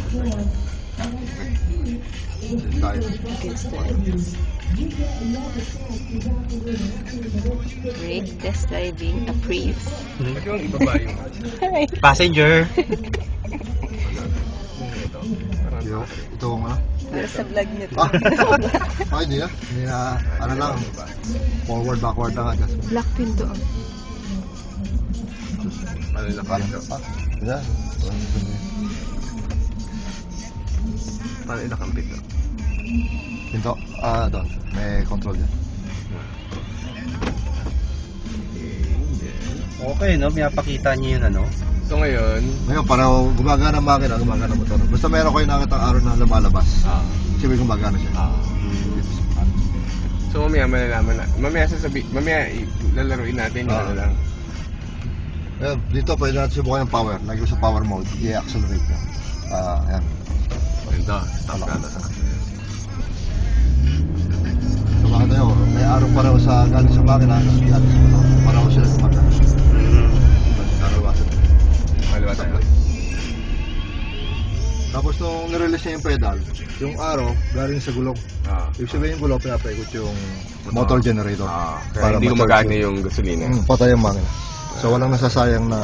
Against the lights. Brake test driving approved. Ba't yung ibaba yung Passenger. ito? Parang Ito nga. Para sa vlog niyo to. Ay, hindi na. Hindi na, ano lang. Forward, backward lang. Adjustment. Black pinto. ano yung nakapito? Yeah. Paano yung nakampito? Pinto. Doon. May control yan. Okay, no? Pinapakita niyo yun, ano? So ngayon, Ngayon, para gumagana ang makina, gumagana ang motor. Basta meron kayo nakita ang araw na lumalabas. Kasi may gumagana siya. so mamaya malalaman na. Mamaya lalaruin natin yung ano lang. Ngayon, dito pwede natin subukan yung power. Lagi ko sa power mode, i-accelerate na. Ayan. Ito, stop ka na sa So makita nyo, may araw pareho sa galing sa makina hanggang galing sa motor. Pareho sila gumagana. Narawasan. Kaliwa tayo. Tapos nung nirelease niya yung pedal, yung arrow galing sa gulong. Ibig sabihin yung gulong, pinapaikot yung motor generator. Kaya hindi gumagana yung gasolina. Patay yung makina. So walang nasasayang na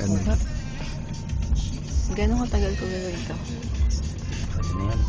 energy. Gano'ng katagal ko gagawin to? Ano yan?